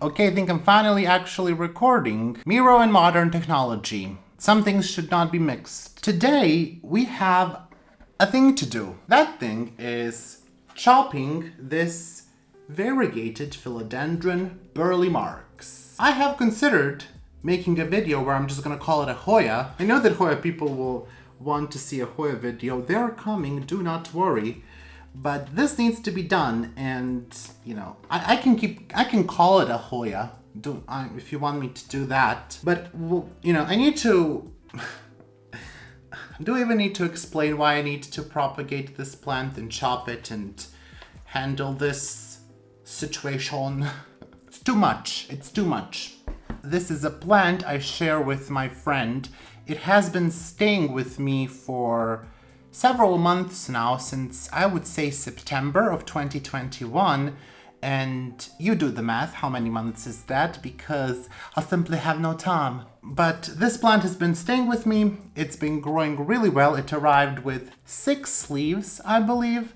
Okay, I think I'm finally actually recording. Miro and modern technology. Some things should not be mixed. Today, we have a thing to do. That thing is chopping this variegated Philodendron Burle Marx. I have considered making a video where I'm just gonna call it a Hoya. I know that Hoya people will want to see a Hoya video. They're coming, do not worry. But this needs to be done, and you know, I can call it a Hoya if you want me to do that. But you know, I need to. Do I even need to explain why I need to propagate this plant and chop it and handle this situation? It's too much. It's too much. This is a plant I share with my friend. It has been staying with me for several months now, since I would say September of 2021, and you do the math, how many months is that, because I simply have no time. But this plant has been staying with me, it's been growing really well. It arrived with 6 leaves, I believe,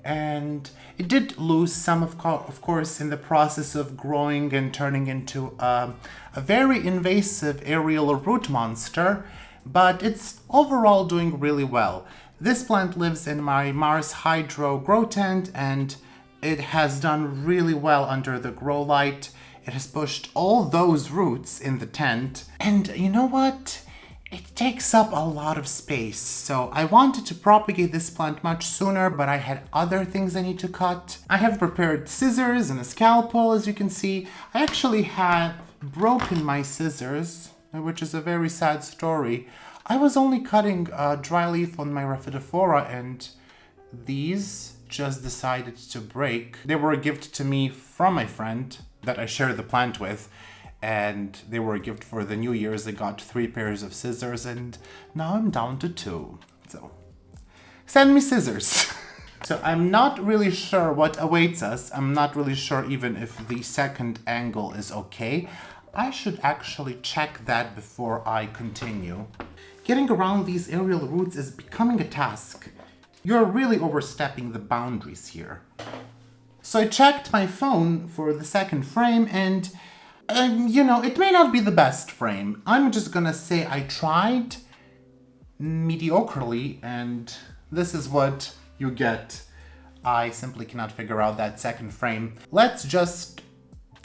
and it did lose some of course in the process of growing and turning into a very invasive aerial root monster, but it's overall doing really well. This plant lives in my Mars Hydro grow tent, and it has done really well under the grow light. It has pushed all those roots in the tent, and you know what? It takes up a lot of space. So I wanted to propagate this plant much sooner, but I had other things I need to cut. I have prepared scissors and a scalpel, as you can see. I actually have broken my scissors, which is a very sad story. I was only cutting a dry leaf on my Rhaphidophora, and these just decided to break. They were a gift to me from my friend that I shared the plant with, and they were a gift for the New Year's. I got 3 pairs of scissors, and now I'm down to 2. So, send me scissors. So I'm not really sure what awaits us. I'm not really sure even if the second angle is okay. I should actually check that before I continue. Getting around these aerial roots is becoming a task. You're really overstepping the boundaries here. So I checked my phone for the second frame, and you know, it may not be the best frame. I'm just gonna say I tried mediocrely, and this is what you get. I simply cannot figure out that second frame. Let's just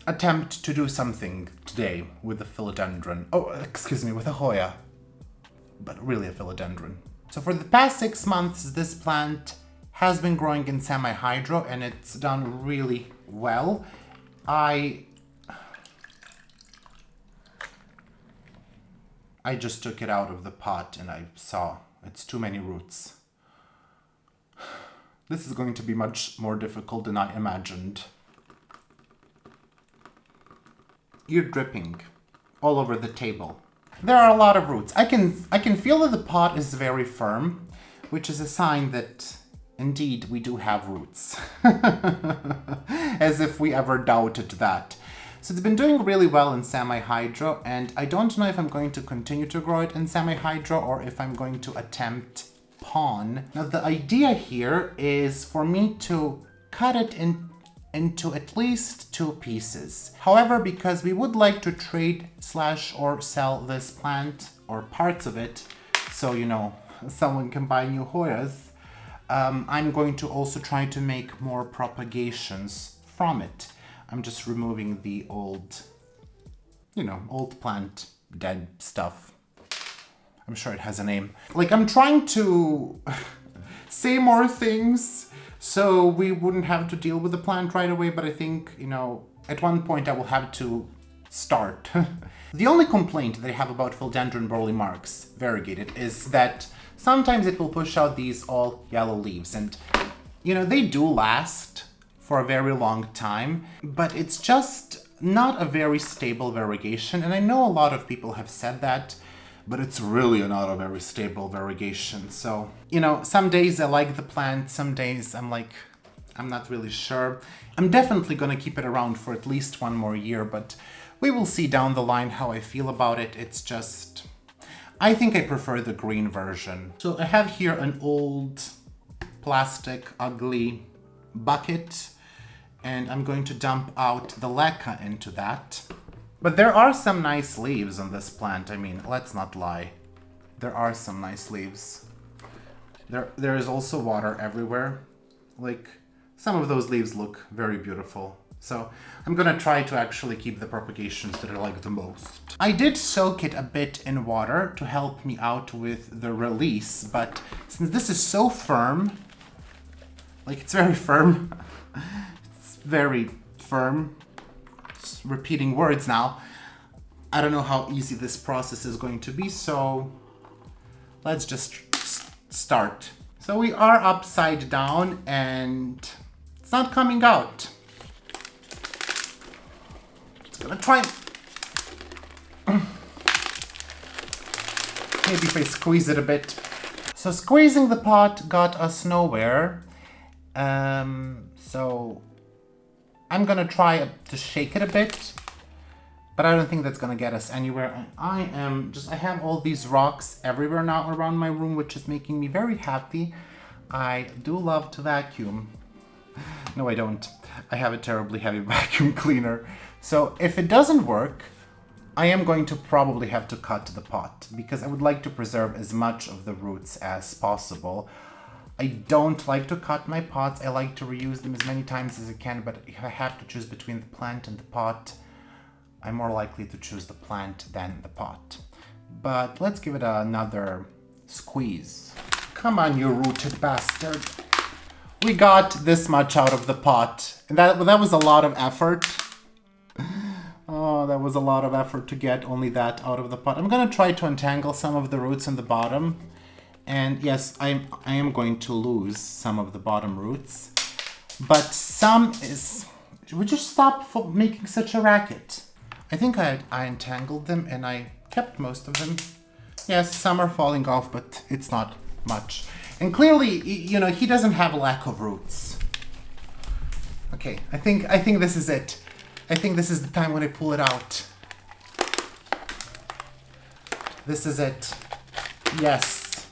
attempt to do something today with the philodendron. Oh, excuse me, with a Hoya. But really a philodendron. So for the past 6 months, this plant has been growing in semi-hydro, and it's done really well. I just took it out of the pot and I saw it's too many roots. This is going to be much more difficult than I imagined. You're dripping all over the table. There are a lot of roots. I can feel that the pot is very firm, which is a sign that indeed we do have roots. As if we ever doubted that. So it's been doing really well in semi-hydro, and I don't know if I'm going to continue to grow it in semi-hydro or if I'm going to attempt pon. Now the idea here is for me to cut it into at least 2 pieces. However, because we would like to trade / or sell this plant or parts of it, so you know, someone can buy new Hoyas, I'm going to also try to make more propagations from it. I'm just removing the old, you know, old plant, dead stuff. I'm sure it has a name. Like, I'm trying to say more things so we wouldn't have to deal with the plant right away, but I think, you know, at one point I will have to start. The only complaint that I have about Philodendron Burle Marx variegated is that sometimes it will push out these all yellow leaves, and you know, they do last for a very long time, but it's just not a very stable variegation, and I know a lot of people have said that, but it's really not a very stable variegation. So, you know, some days I like the plant, some days I'm like, I'm not really sure. I'm definitely gonna keep it around for at least 1 more year, but we will see down the line how I feel about it. It's just, I think I prefer the green version. So I have here an old plastic ugly bucket, and I'm going to dump out the leca into that. But there are some nice leaves on this plant. I mean, let's not lie. There are some nice leaves. There is also water everywhere. Like, some of those leaves look very beautiful. So I'm gonna try to actually keep the propagations that I like the most. I did soak it a bit in water to help me out with the release, but since this is so firm, like it's very firm, it's very firm, just repeating words now, I don't know how easy this process is going to be, so let's just start. So we are upside down and it's not coming out. Gonna try. Maybe if I squeeze it a bit. So squeezing the pot got us nowhere. So I'm gonna try to shake it a bit, but I don't think that's gonna get us anywhere. And I have all these rocks everywhere now around my room, which is making me very happy. I do love to vacuum. No, I don't. I have a terribly heavy vacuum cleaner. So if it doesn't work, I am going to probably have to cut the pot because I would like to preserve as much of the roots as possible. I don't like to cut my pots. I like to reuse them as many times as I can, but if I have to choose between the plant and the pot, I'm more likely to choose the plant than the pot. But let's give it another squeeze. Come on, you rooted bastard. We got this much out of the pot. And that was a lot of effort. Oh, that was a lot of effort to get only that out of the pot. I'm gonna try to untangle some of the roots in the bottom. And yes, I am going to lose some of the bottom roots. But some is... Would you stop making such a racket? I think I untangled them and I kept most of them. Yes, some are falling off, but it's not much. And clearly, you know, he doesn't have a lack of roots. Okay, I think this is it. I think this is the time when I pull it out. This is it. Yes.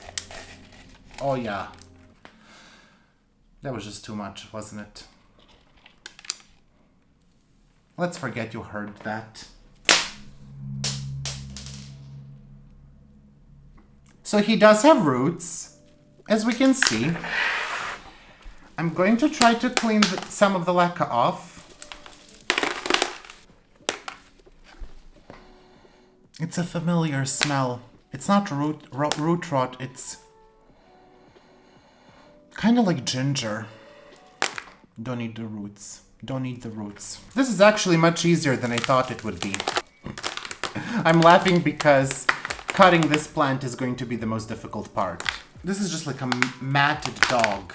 Oh yeah. That was just too much, wasn't it? Let's forget you heard that. So he does have roots, as we can see. I'm going to try to clean some of the leca off. It's a familiar smell. It's not root rot, it's kind of like ginger. Don't need the roots. Don't need the roots. This is actually much easier than I thought it would be. I'm laughing because cutting this plant is going to be the most difficult part. This is just like a matted dog.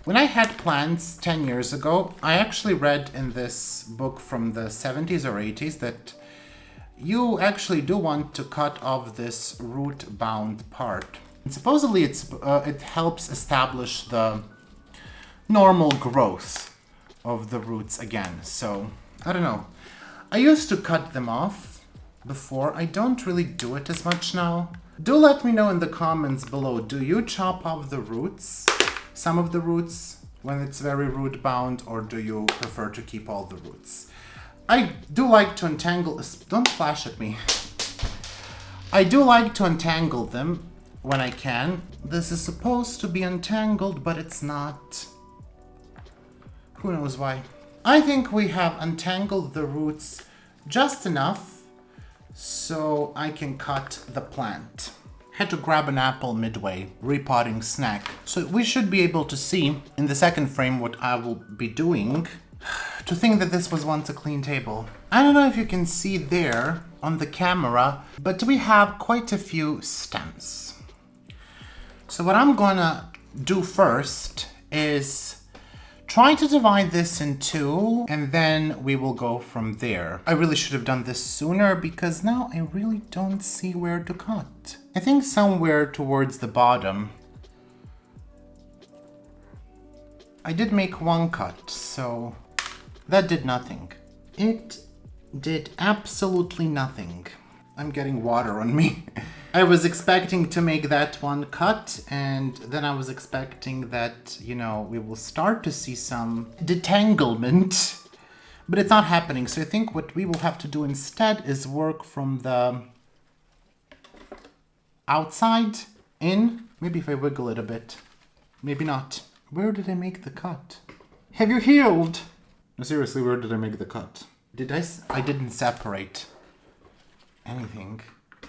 When I had plants 10 years ago, I actually read in this book from the 70s or 80s that you actually do want to cut off this root-bound part. And supposedly it helps establish the normal growth of the roots again. So, I don't know. I used to cut them off before. I don't really do it as much now. Do let me know in the comments below, do you chop off the roots? Some of the roots when it's very root bound, or do you prefer to keep all the roots? I do like to untangle, don't splash at me. I do like to untangle them when I can. This is supposed to be untangled, but it's not. Who knows why? I think we have untangled the roots just enough so I can cut the plant. Had to grab an apple midway, repotting snack. So we should be able to see in the second frame what I will be doing. To think that this was once a clean table. I don't know if you can see there on the camera, but we have quite a few stems. So what I'm gonna do first is try to divide this in two, and then we will go from there. I really should have done this sooner because now I really don't see where to cut. I think somewhere towards the bottom. I did make one cut, so that did nothing. It did absolutely nothing. I'm getting water on me. I was expecting to make that one cut, and then I was expecting that, you know, we will start to see some detanglement, but it's not happening. So I think what we will have to do instead is work from the outside in. Maybe if I wiggle it a bit. Maybe not. Where did I make the cut? Have you healed? No, seriously, where did I make the cut? I didn't separate anything.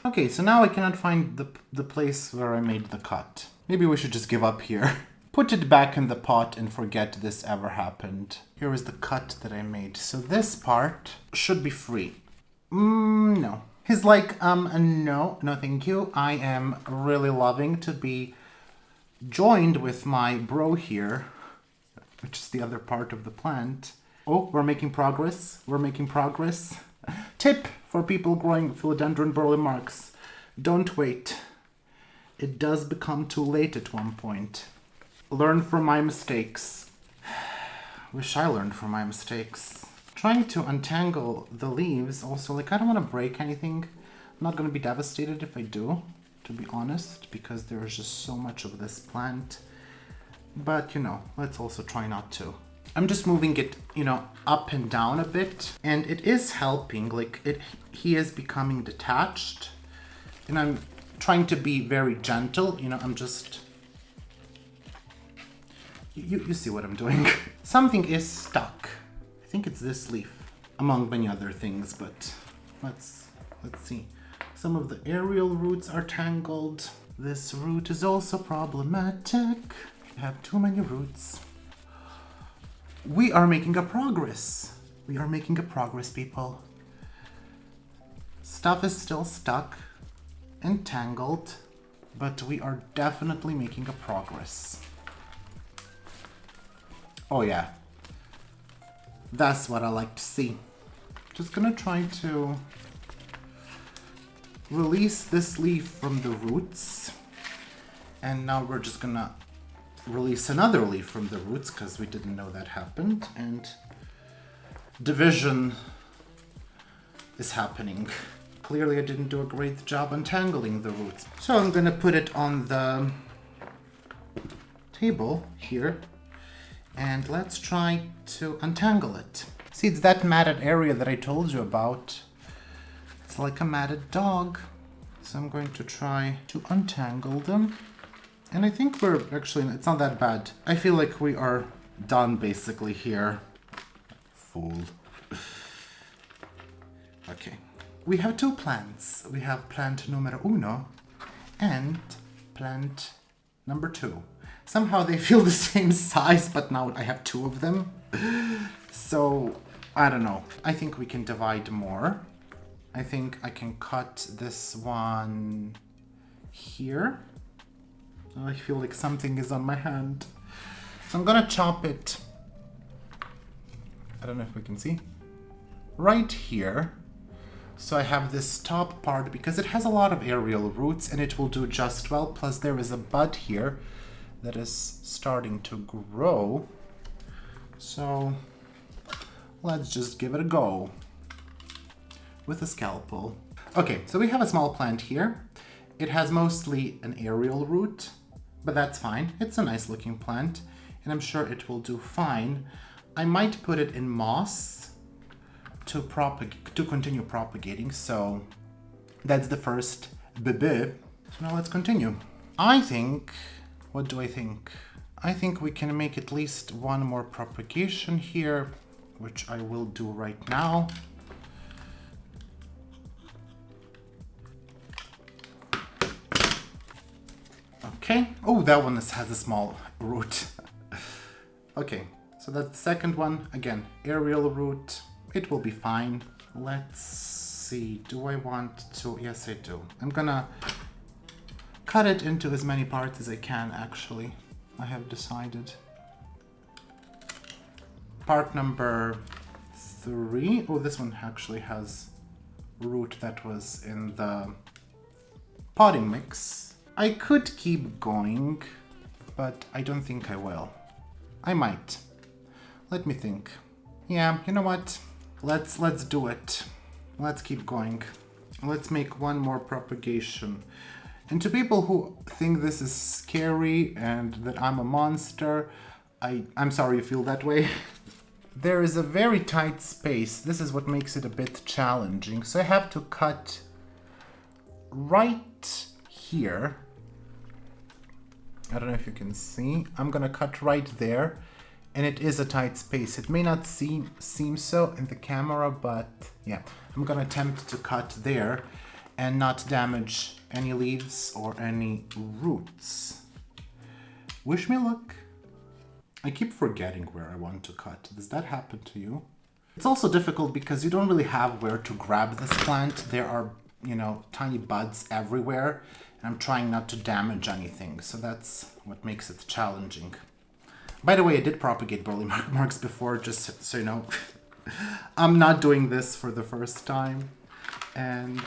Okay, so now I cannot find the place where I made the cut. Maybe we should just give up here. Put it back in the pot and forget this ever happened. Here is the cut that I made. So this part should be free. No. He's like, no thank you. I am really loving to be joined with my bro here, which is the other part of the plant. Oh, we're making progress. We're making progress. Tip for people growing Philodendron Burle Marx. Don't wait. It does become too late at one point. Learn from my mistakes. Wish I learned from my mistakes. Trying to untangle the leaves also, like, I don't want to break anything. I'm not going to be devastated if I do, to be honest, because there's just so much of this plant. But, you know, let's also try not to. I'm just moving it, you know, up and down a bit, and it is helping. Like, he is becoming detached, and I'm trying to be very gentle. You know, I'm just, you see what I'm doing. Something is stuck. I think it's this leaf, among many other things, but let's see. Some of the aerial roots are tangled. This root is also problematic. I have too many roots. We are making a progress. We are making a progress, people. Stuff is still stuck and tangled, but we are definitely making a progress. Oh yeah. That's what I like to see. Just gonna try to release this leaf from the roots. And now we're just gonna release another leaf from the roots because we didn't know that happened, and division is happening. Clearly I didn't do a great job untangling the roots. So I'm gonna put it on the table here, and let's try to untangle it. See, it's that matted area that I told you about. It's like a matted dog. So I'm going to try to untangle them. And I think we're actually, it's not that bad. I feel like we are done basically here. Fool. Okay. We have two plants. We have plant numero uno and plant number 2. Somehow they feel the same size, but now I have 2 of them. So, I don't know. I think we can divide more. I think I can cut this one here. I feel like something is on my hand. So I'm gonna chop it. I don't know if we can see. Right here. So I have this top part because it has a lot of aerial roots and it will do just well. Plus there is a bud here that is starting to grow. So let's just give it a go with a scalpel. Okay, so we have a small plant here. It has mostly an aerial root, but that's fine. It's a nice looking plant and I'm sure it will do fine. I might put it in moss to continue propagating. So that's the first bebe. So now let's continue. I think, what do I think? I think we can make at least one more propagation here, which I will do right now. Okay. Oh, that one has a small root. Okay, so that's the second one. Again, aerial root. It will be fine. Let's see. Do I want to? Yes, I do. I'm gonna cut it into as many parts as I can, actually. I have decided. Part number 3. Oh, this one actually has root that was in the potting mix. I could keep going, but I don't think I will. I might. Let me think. Yeah, you know what? Let's do it. Let's keep going. Let's make one more propagation. And to people who think this is scary and that I'm a monster, I'm sorry you feel that way. There is a very tight space. This is what makes it a bit challenging. So I have to cut right here. I don't know if you can see. I'm gonna cut right there. And it is a tight space. It may not seem so in the camera, but yeah, I'm gonna attempt to cut there and not damage any leaves or any roots. Wish me luck. I keep forgetting where I want to cut. Does that happen to you? It's also difficult because you don't really have where to grab this plant. There are, you know, tiny buds everywhere, and I'm trying not to damage anything. So that's what makes it challenging. By the way, I did propagate Burle Marx before, just so you know. I'm not doing this for the first time. And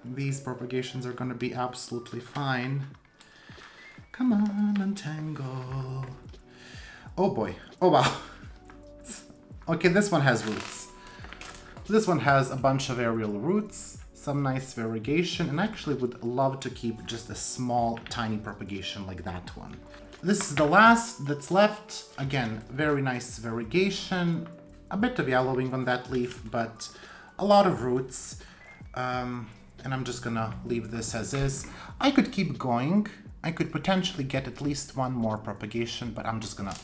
these propagations are going to be absolutely fine. Come on, untangle. Oh boy. Oh wow. Okay, this one has roots. This one has a bunch of aerial roots, some nice variegation, and I actually would love to keep just a small, tiny propagation like that one. This is the last that's left. Again, very nice variegation. A bit of yellowing on that leaf, but a lot of roots. And I'm just gonna leave this as is. I could keep going. I could potentially get at least one more propagation, but I'm just gonna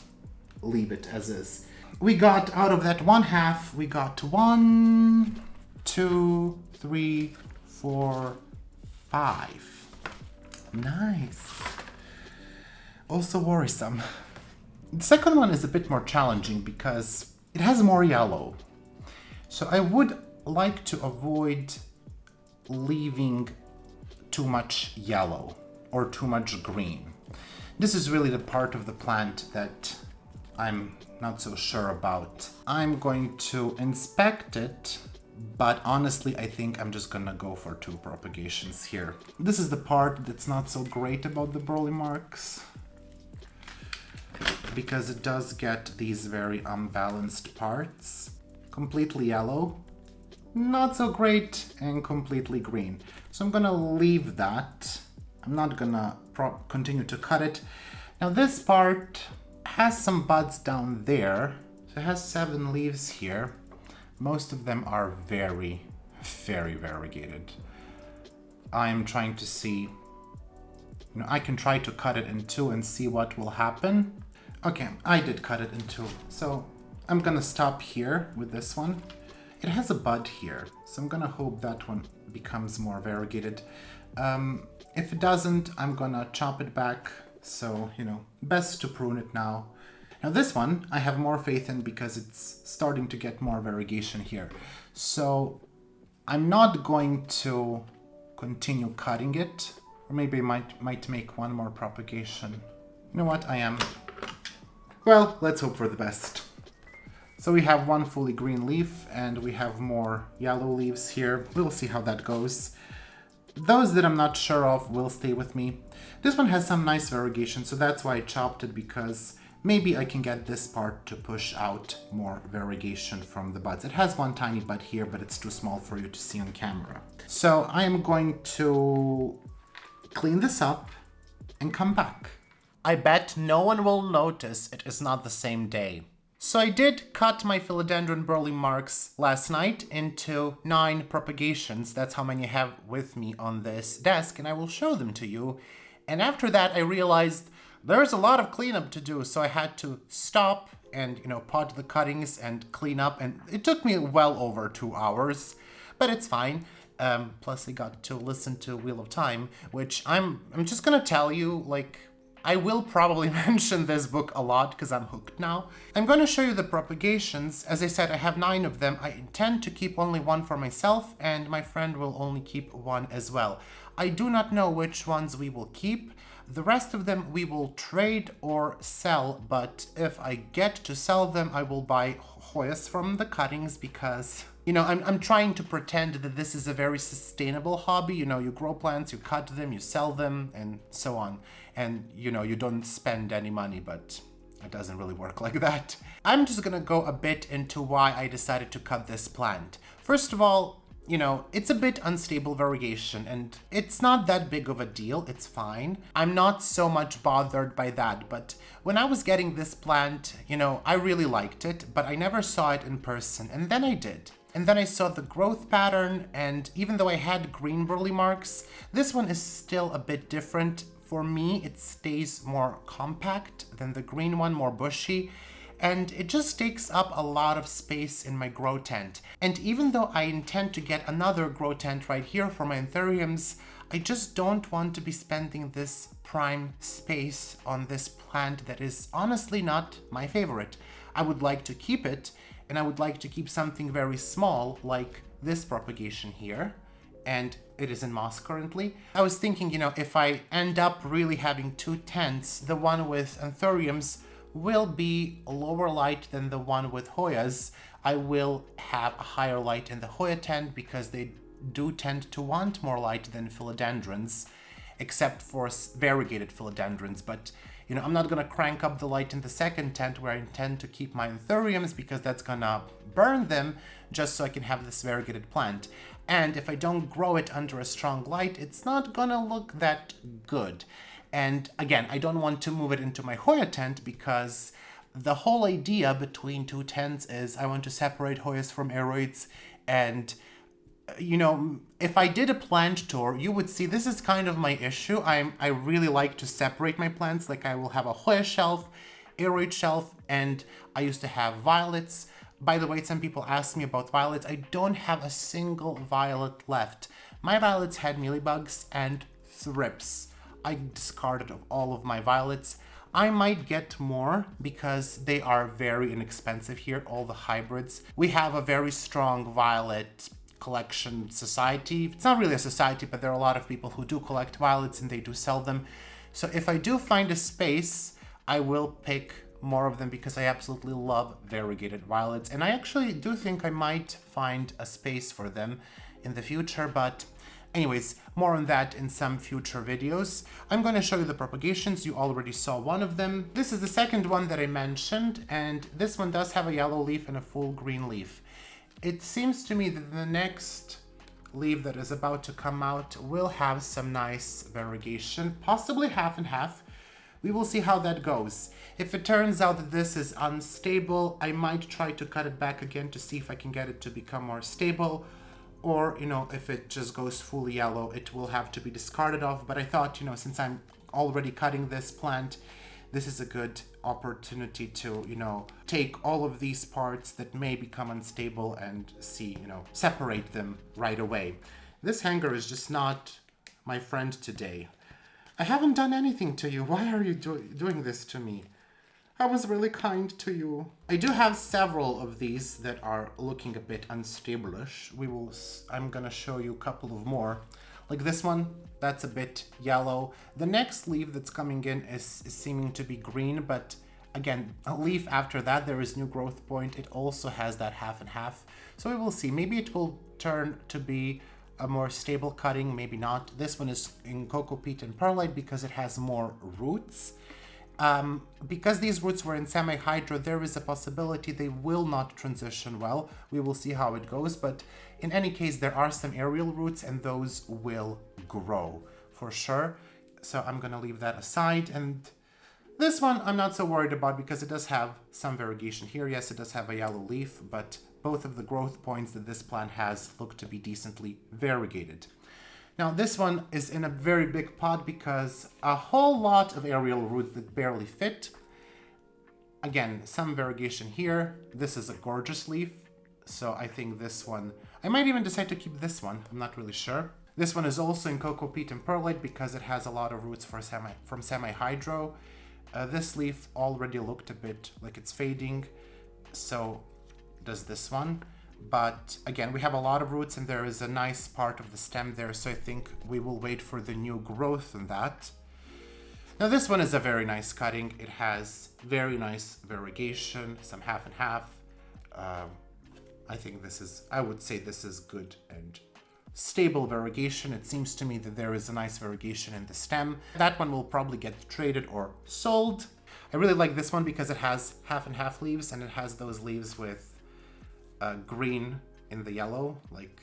leave it as is. We got out of that 1/2, we got 1, 2, 3, 4, 5. Nice. Also worrisome. The second one is a bit more challenging because it has more yellow. So I would like to avoid leaving too much yellow or too much green. This is really the part of the plant that I'm not so sure about. I'm going to inspect it, but honestly, I think I'm just gonna go for 2 propagations here. This is the part that's not so great about the Burle Marx, because it does get these very unbalanced parts. Completely yellow, not so great, and completely green. So I'm gonna leave that. I'm not gonna continue to cut it. Now this part has some buds down there. So it has 7 leaves here. Most of them are very, very variegated. I'm trying to see, you know, I can try to cut it in 2 and see what will happen. Okay, I did cut it in 2. So I'm gonna stop here with this one. It has a bud here, so I'm gonna hope that one becomes more variegated. If it doesn't, I'm gonna chop it back. So, you know, best to prune it now. Now this one, I have more faith in because it's starting to get more variegation here. So I'm not going to continue cutting it, or maybe I might make one more propagation. You know what, I am. Well, let's hope for the best. So we have 1 fully green leaf and we have more yellow leaves here. We'll see how that goes. Those that I'm not sure of will stay with me. This one has some nice variegation, so that's why I chopped it, because maybe I can get this part to push out more variegation from the buds. It has 1 tiny bud here, but it's too small for you to see on camera. So I am going to clean this up and come back. I bet no one will notice it is not the same day. So I did cut my Philodendron Burle Marx last night into 9 propagations. That's how many I have with me on this desk, and I will show them to you. And after that, I realized there's a lot of cleanup to do, so I had to stop and, you know, pot the cuttings and clean up, and it took me well over 2 hours, but it's fine. Plus I got to listen to Wheel of Time, which I'm just gonna tell you, like, I will probably mention this book a lot because I'm hooked now. I'm going to show you the propagations. As I said, I have 9 of them. I intend to keep only 1 for myself, and my friend will only keep 1 as well. I do not know which ones we will keep. The rest of them we will trade or sell, but if I get to sell them, I will buy Hoyas from the cuttings because, you know, I'm trying to pretend that this is a very sustainable hobby. You know, you grow plants, you cut them, you sell them, and so on. And, you know, you don't spend any money, but it doesn't really work like that. I'm just gonna go a bit into why I decided to cut this plant. First of all, it's a bit unstable variegation, and it's not that big of a deal. It's fine. I'm not so much bothered by that, but when I was getting this plant, I really liked it, but I never saw it in person, and then I did. And then I saw the growth pattern, and even though I had green Burle Marx, this one is still a bit different. For me, it stays more compact than the green one, more bushy, and it just takes up a lot of space in my grow tent. And even though I intend to get another grow tent right here for my anthuriums, I just don't want to be spending this prime space on this plant that is honestly not my favorite. I would like to keep it, and I would like to keep something very small like this propagation here, and it is in moss currently. I was thinking, if I end up really having two tents, the one with anthuriums will be lower light than the one with Hoyas. I will have a higher light in the Hoya tent because they do tend to want more light than philodendrons, except for variegated philodendrons. But I'm not gonna crank up the light in the second tent where I intend to keep my anthuriums because that's gonna burn them, just so I can have this variegated plant. And if I don't grow it under a strong light, it's not gonna look that good. And again, I don't want to move it into my Hoya tent because the whole idea between two tents is I want to separate Hoyas from aeroids. And, if I did a plant tour, you would see this is kind of my issue. I really like to separate my plants. Like I will have a Hoya shelf, aeroid shelf, and I used to have violets. By the way, some people ask me about violets. I don't have a single violet left. My violets had mealybugs and thrips. I discarded all of my violets. I might get more because they are very inexpensive here, all the hybrids. We have a very strong violet collection society. It's not really a society, but there are a lot of people who do collect violets and they do sell them. So if I do find a space, I will pick more of them because I absolutely love variegated violets. And I actually do think I might find a space for them in the future, but anyways, more on that in some future videos. I'm going to show you the propagations. You already saw one of them. This is the second one that I mentioned, and this one does have a yellow leaf and a full green leaf. It seems to me that the next leaf that is about to come out will have some nice variegation, possibly half and half. We will see how that goes. If it turns out that this is unstable, I might try to cut it back again to see if I can get it to become more stable. Or, if it just goes fully yellow, it will have to be discarded off. But I thought, since I'm already cutting this plant, this is a good opportunity to, take all of these parts that may become unstable and see, separate them right away. This hanger is just not my friend today. I haven't done anything to you. Why are you doing this to me? I was really kind to you. I do have several of these that are looking a bit unstable-ish. I'm gonna show you a couple of more. Like this one, that's a bit yellow. The next leaf that's coming in is seeming to be green, but again, a leaf after that, there is new growth point. It also has that half and half. So we will see. Maybe it will turn to be a more stable cutting, maybe not. This one is in cocoa peat and perlite because it has more roots. Because these roots were in semi-hydro, there is a possibility they will not transition well. We will see how it goes, but in any case, there are some aerial roots and those will grow for sure. So I'm gonna leave that aside. And this one I'm not so worried about because it does have some variegation here. Yes, it does have a yellow leaf, but both of the growth points that this plant has look to be decently variegated. Now this one is in a very big pot because a whole lot of aerial roots that barely fit. Again, some variegation here. This is a gorgeous leaf, so I think this one, I might even decide to keep this one. I'm not really sure. This one is also in cocoa peat and perlite because it has a lot of roots from semi-hydro. This leaf already looked a bit like it's fading, so does this one. But again, we have a lot of roots and there is a nice part of the stem there, so I think we will wait for the new growth in that. Now this one is a very nice cutting. It has very nice variegation, some half and half. I would say this is good and stable variegation. It seems to me that there is a nice variegation in the stem. That one will probably get traded or sold. I really like this one because it has half and half leaves and it has those leaves with green in the yellow, like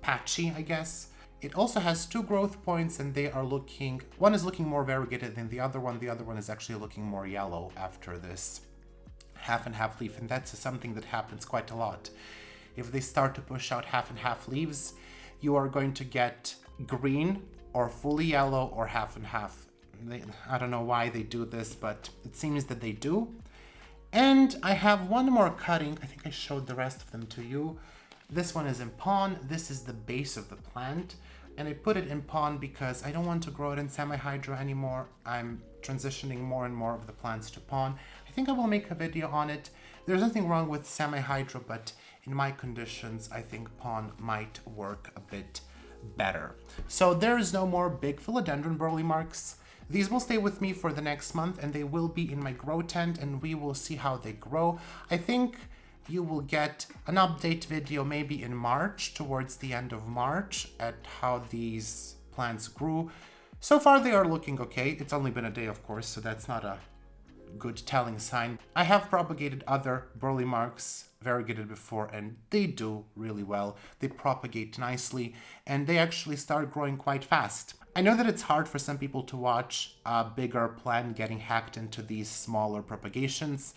patchy, I guess. It also has 2 growth points, and they are looking, one is looking more variegated than the other one is actually looking more yellow after this half and half leaf, and that's something that happens quite a lot. If they start to push out half and half leaves, you are going to get green or fully yellow or half and half. I don't know why they do this, but it seems that they do. And I have one more cutting. I think I showed the rest of them to you. This one is in pon. This is the base of the plant. And I put it in pon because I don't want to grow it in semi-hydro anymore. I'm transitioning more and more of the plants to pon. I think I will make a video on it. There's nothing wrong with semi-hydro, but in my conditions, I think pon might work a bit better. So there is no more big Philodendron Burle Marx. These will stay with me for the next month, and they will be in my grow tent, and we will see how they grow. I think you will get an update video maybe in March, towards the end of March, at how these plants grew. So far they are looking okay. It's only been a day, of course, so that's not a good telling sign. I have propagated other Burle Marx variegated before, and they do really well. They propagate nicely, and they actually start growing quite fast. I know that it's hard for some people to watch a bigger plant getting hacked into these smaller propagations,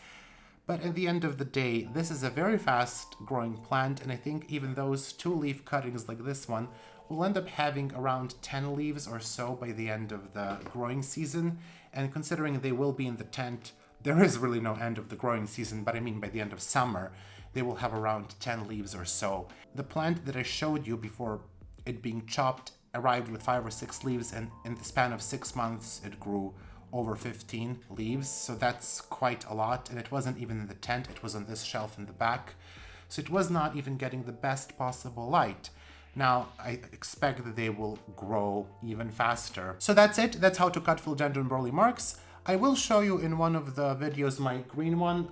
but at the end of the day, this is a very fast growing plant, and I think even those 2-leaf cuttings like this one will end up having around 10 leaves or so by the end of the growing season. And considering they will be in the tent, there is really no end of the growing season, but I mean by the end of summer, they will have around 10 leaves or so. The plant that I showed you before it being chopped arrived with 5 or 6 leaves, and in the span of 6 months, it grew over 15 leaves, so that's quite a lot. And it wasn't even in the tent, it was on this shelf in the back, so it was not even getting the best possible light. Now I expect that they will grow even faster. So that's it. That's how to cut Philodendron Burle Marx. I will show you in one of the videos my green one.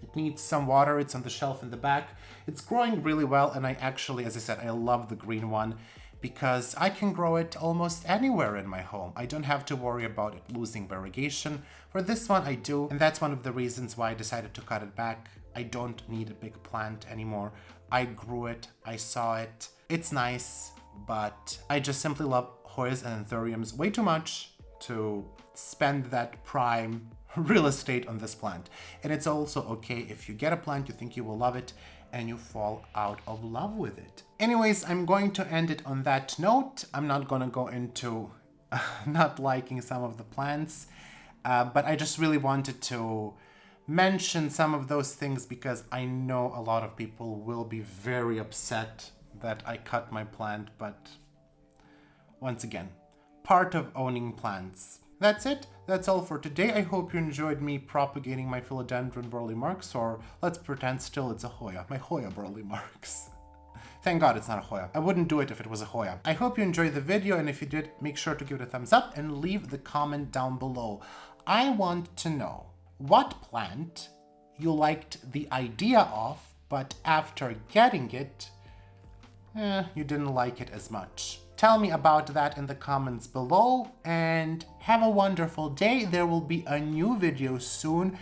It needs some water. It's on the shelf in the back. It's growing really well, and I actually, as I said, I love the green one, because I can grow it almost anywhere in my home. I don't have to worry about it losing variegation. For this one I do, and that's one of the reasons why I decided to cut it back. I don't need a big plant anymore. I grew it, I saw it, it's nice, but I just simply love Hoyas and Anthuriums way too much to spend that prime real estate on this plant. And it's also okay if you get a plant, you think you will love it, and you fall out of love with it. Anyways, I'm going to end it on that note. I'm not going to go into not liking some of the plants, but I just really wanted to mention some of those things because I know a lot of people will be very upset that I cut my plant, but once again, part of owning plants. That's it. That's all for today. I hope you enjoyed me propagating my Philodendron Burle Marx, or let's pretend still it's a Hoya, my Hoya Burle Marx. Thank God it's not a Hoya. I wouldn't do it if it was a Hoya. I hope you enjoyed the video, and if you did, make sure to give it a thumbs up and leave the comment down below. I want to know what plant you liked the idea of, but after getting it, you didn't like it as much. Tell me about that in the comments below, and have a wonderful day. There will be a new video soon.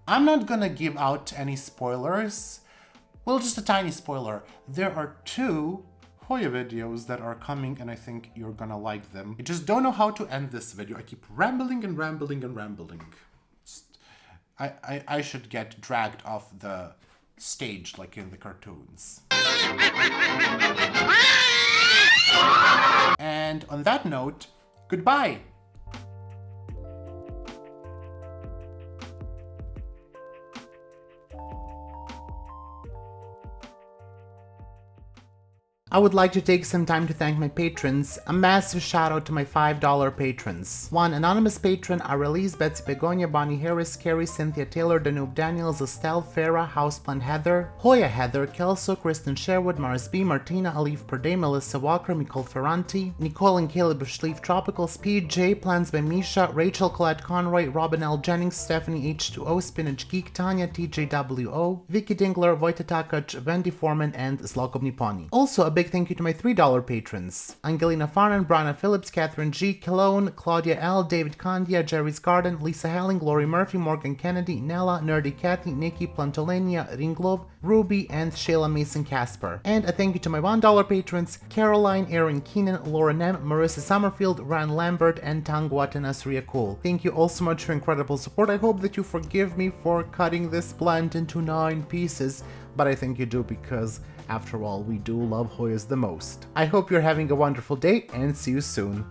I'm not gonna give out any spoilers. Well, just a tiny spoiler. There are 2 Hoya videos that are coming, and I think you're gonna like them. I just don't know how to end this video. I keep rambling and rambling and rambling. I should get dragged off the stage like in the cartoons. And on that note, goodbye! I would like to take some time to thank my patrons. A massive shout out to my $5 patrons. 1. Anonymous patron Arelise, Betsy Begonia, Bonnie Harris, Carrie, Cynthia Taylor, Danube Daniels, Estelle, Farah, Houseplant Heather, Hoya Heather, Kelso, Kristen Sherwood, Mars B, Martina, Alif Perday, Melissa Walker, Nicole Ferranti, Nicole and Caleb of Schleif Tropicals, PJ, Plans by Misha, Rachel Colette Conroy, Robin L. Jennings, Stephanie H2O, Spinach Geek, Tanya, TJWO, Vicky Dingler, Wojtek Takac, Wendy Foreman, and Zlokobni Pony. Also, a big big thank you to my $3 patrons: Angelina Farnan, Brana Phillips, Catherine G, Cologne, Claudia L, David Candia, Jerry's Garden, Lisa Helling, Lori Murphy, Morgan Kennedy, Nella, Nerdy Cathy, Nikki, Plantolenia, Ringlob, Ruby, and Shayla Mason Casper. And a thank you to my $1 patrons: Caroline, Aaron Keenan, Laura Nem, Marissa Summerfield, Ran Lambert, and Tangwat and Asriya Cool. Thank you all so much for incredible support. I hope that you forgive me for cutting this plant into 9 pieces, but I think you do because, after all, we do love Hoyas the most. I hope you're having a wonderful day and see you soon.